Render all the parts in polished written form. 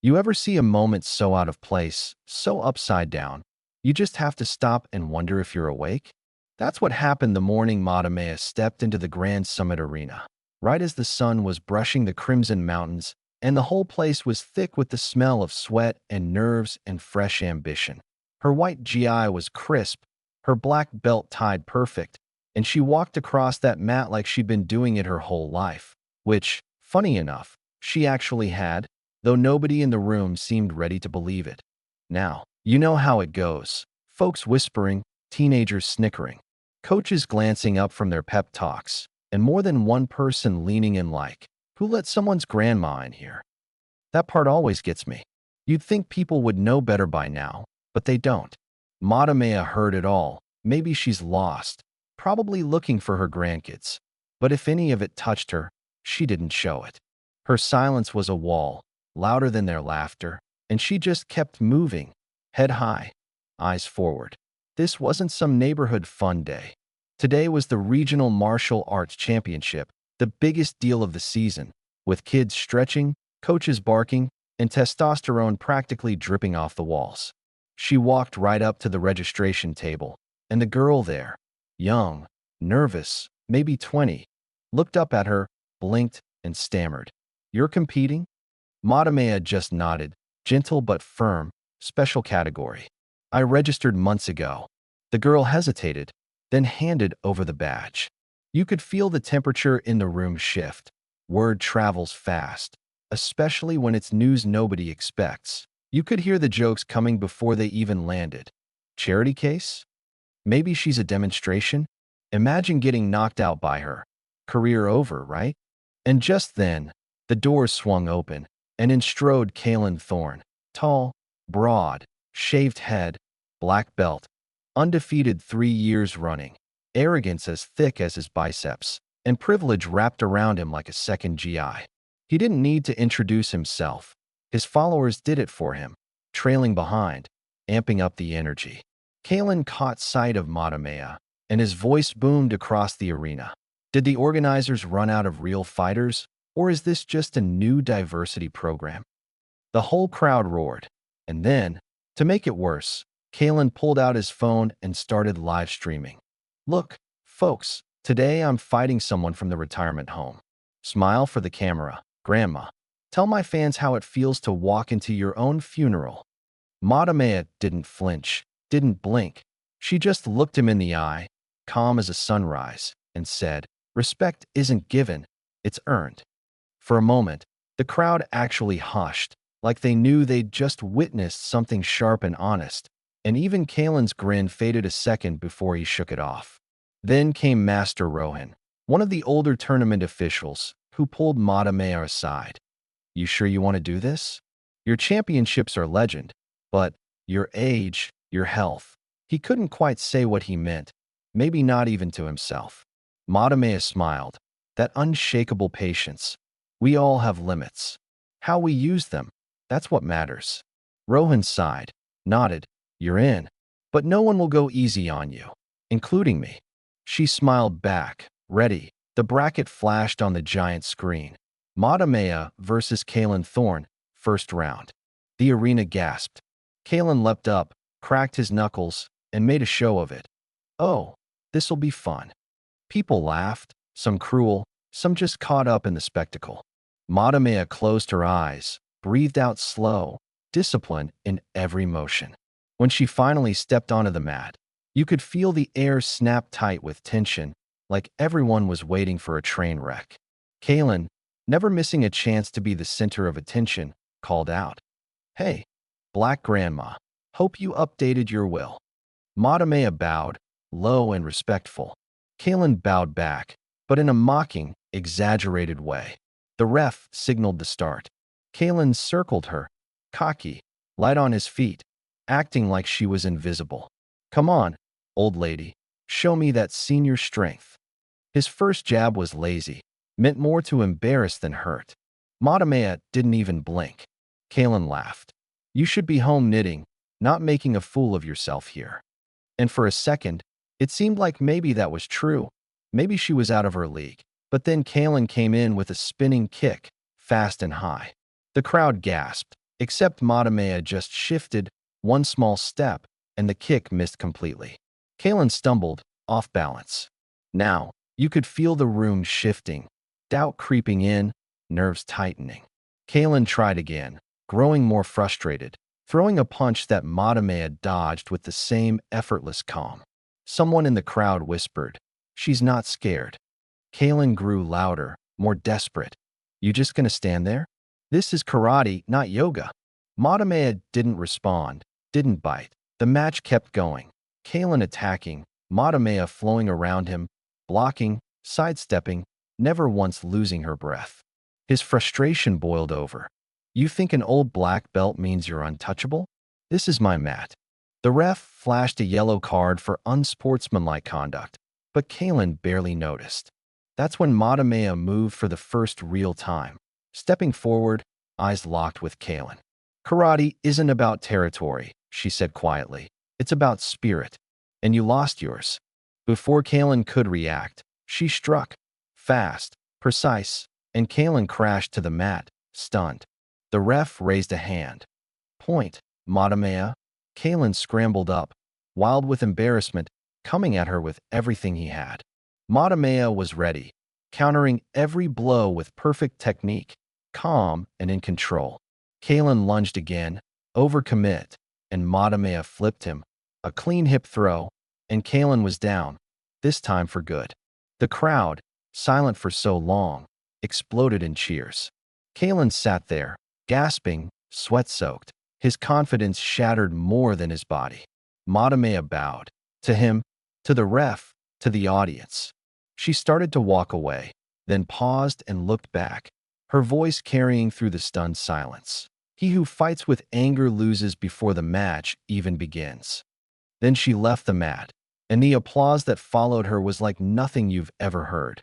You ever see a moment so out of place, so upside down, you just have to stop and wonder if you're awake? That's what happened the morning Matamea stepped into the Grand Summit Arena. Right as the sun was brushing the crimson mountains, and the whole place was thick with the smell of sweat and nerves and fresh ambition. Her white GI was crisp, her black belt tied perfect, and she walked across that mat like she'd been doing it her whole life, which, funny enough, she actually had, though nobody in the room seemed ready to believe it. Now, you know how it goes. Folks whispering, teenagers snickering, coaches glancing up from their pep talks, and more than one person leaning in like, who let someone's grandma in here? That part always gets me. You'd think people would know better by now, but they don't. Matamea heard it all. Maybe she's lost, probably looking for her grandkids. But if any of it touched her, she didn't show it. Her silence was a wall, louder than their laughter, and she just kept moving, head high, eyes forward. This wasn't some neighborhood fun day. Today was the Regional Martial Arts Championship, the biggest deal of the season, with kids stretching, coaches barking, and testosterone practically dripping off the walls. She walked right up to the registration table, and the girl there, young, nervous, maybe 20, looked up at her, blinked, and stammered. "You're competing?" Matamea just nodded, gentle but firm, special category. "I registered months ago." The girl hesitated, then handed over the badge. You could feel the temperature in the room shift. Word travels fast, especially when it's news nobody expects. You could hear the jokes coming before they even landed. Charity case? Maybe she's a demonstration? Imagine getting knocked out by her. Career over, right? And just then, the doors swung open, and in strode Kalen Thorne. Tall, broad, shaved head, black belt, undefeated 3 years running, arrogance as thick as his biceps, and privilege wrapped around him like a second GI. He didn't need to introduce himself. His followers did it for him, trailing behind, amping up the energy. Kalen caught sight of Matamea, and his voice boomed across the arena. Did the organizers run out of real fighters, or is this just a new diversity program? The whole crowd roared. And then, to make it worse, Kalen pulled out his phone and started live streaming. "Look, folks, today I'm fighting someone from the retirement home. Smile for the camera, Grandma. Tell my fans how it feels to walk into your own funeral." Matamea didn't flinch, didn't blink. She just looked him in the eye, calm as a sunrise, and said, "Respect isn't given, it's earned." For a moment, the crowd actually hushed, like they knew they'd just witnessed something sharp and honest, and even Kalen's grin faded a second before he shook it off. Then came Master Rohan, one of the older tournament officials, who pulled Matamea aside. "You sure you want to do this? Your championships are legend, but your age, your health." He couldn't quite say what he meant, maybe not even to himself. Matamea smiled, that unshakable patience. "We all have limits. How we use them, that's what matters." Rohan sighed, nodded. "You're in. But no one will go easy on you, including me." She smiled back, ready. The bracket flashed on the giant screen. Matamea versus Kalen Thorne, first round. The arena gasped. Kalen leapt up, cracked his knuckles, and made a show of it. "Oh, this'll be fun." People laughed, some cruel, some just caught up in the spectacle. Matamea closed her eyes, breathed out slow, discipline in every motion. When she finally stepped onto the mat, you could feel the air snap tight with tension, like everyone was waiting for a train wreck. Kalen, never missing a chance to be the center of attention, called out, "Hey, Black Grandma, hope you updated your will." Matamea bowed, low and respectful. Kalen bowed back, but in a mocking, exaggerated way. The ref signaled the start. Kalen circled her, cocky, light on his feet, acting like she was invisible. "Come on, old lady, show me that senior strength." His first jab was lazy, meant more to embarrass than hurt. Matamea didn't even blink. Kalen laughed. "You should be home knitting, not making a fool of yourself here." And for a second, it seemed like maybe that was true. Maybe she was out of her league. But then Kalen came in with a spinning kick, fast and high. The crowd gasped. Except Matamea just shifted one small step, and the kick missed completely. Kalen stumbled, off balance. Now, you could feel the room shifting, doubt creeping in, nerves tightening. Kalen tried again, growing more frustrated, throwing a punch that Matamea dodged with the same effortless calm. Someone in the crowd whispered, "She's not scared." Kalen grew louder, more desperate. "You just gonna stand there? This is karate, not yoga." Matamea didn't respond, didn't bite. The match kept going. Kalen attacking, Matamea flowing around him, blocking, sidestepping, never once losing her breath. His frustration boiled over. "You think an old black belt means you're untouchable? This is my mat." The ref flashed a yellow card for unsportsmanlike conduct, but Kalen barely noticed. That's when Matamea moved for the first real time, stepping forward, eyes locked with Kalen. "Karate isn't about territory," she said quietly. "It's about spirit. And you lost yours." Before Kalen could react, she struck, fast, precise, and Kalen crashed to the mat, stunned. The ref raised a hand. "Point, Matamea." Kalen scrambled up, wild with embarrassment, coming at her with everything he had. Matamea was ready, countering every blow with perfect technique, calm and in control. Kalen lunged again, overcommit, and Matamea flipped him, a clean hip throw, and Kalen was down, this time for good. The crowd, silent for so long, exploded in cheers. Kalen sat there, gasping, sweat-soaked, his confidence shattered more than his body. Matamea bowed, to him, to the ref, to the audience. She started to walk away, then paused and looked back, her voice carrying through the stunned silence. "He who fights with anger loses before the match even begins." Then she left the mat, and the applause that followed her was like nothing you've ever heard.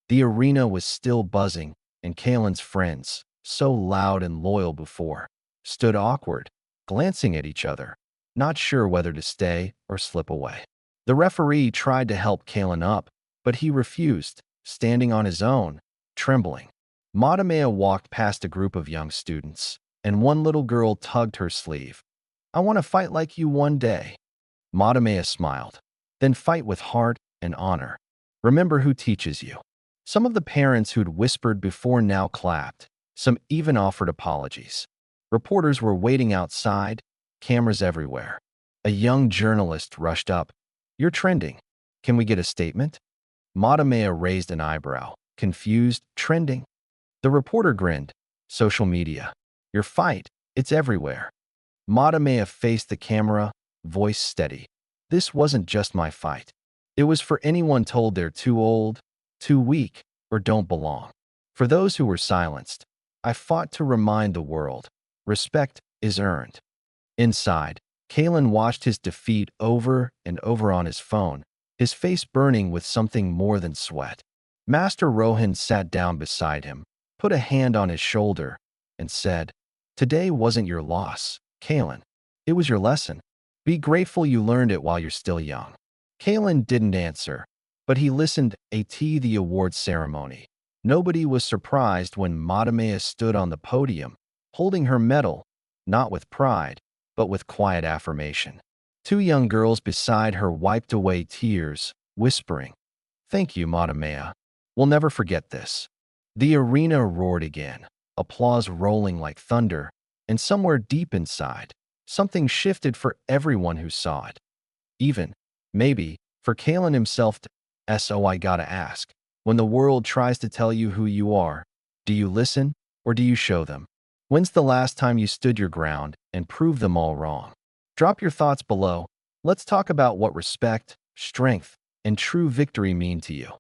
The arena was still buzzing, and Kalen's friends, so loud and loyal before, stood awkward, glancing at each other, not sure whether to stay or slip away. The referee tried to help Kalen up, but he refused, standing on his own, trembling. Matamea walked past a group of young students, and one little girl tugged her sleeve. "I want to fight like you one day." Matamea smiled. "Then fight with heart and honor. Remember who teaches you." Some of the parents who'd whispered before now clapped. Some even offered apologies. Reporters were waiting outside, cameras everywhere. A young journalist rushed up. "You're trending. Can we get a statement?" Matamea raised an eyebrow, confused. "Trending?" The reporter grinned. "Social media. Your fight, it's everywhere." Matamea faced the camera, voice steady. "This wasn't just my fight. It was for anyone told they're too old, too weak, or don't belong. For those who were silenced, I fought to remind the world, respect is earned." Inside, Kalen watched his defeat over and over on his phone, his face burning with something more than sweat. Master Rohan sat down beside him, put a hand on his shoulder, and said, "Today wasn't your loss, Kalen. It was your lesson. Be grateful you learned it while you're still young." Kalen didn't answer, but he listened at the awards ceremony. Nobody was surprised when Matamea stood on the podium, holding her medal, not with pride, but with quiet affirmation. Two young girls beside her wiped away tears, whispering, "Thank you, Matamea. We'll never forget this." The arena roared again, applause rolling like thunder, and somewhere deep inside, something shifted for everyone who saw it. Even, maybe, for Kalen himself to, "So I gotta ask, when the world tries to tell you who you are, do you listen or do you show them? When's the last time you stood your ground and proved them all wrong?" Drop your thoughts below. Let's talk about what respect, strength, and true victory mean to you.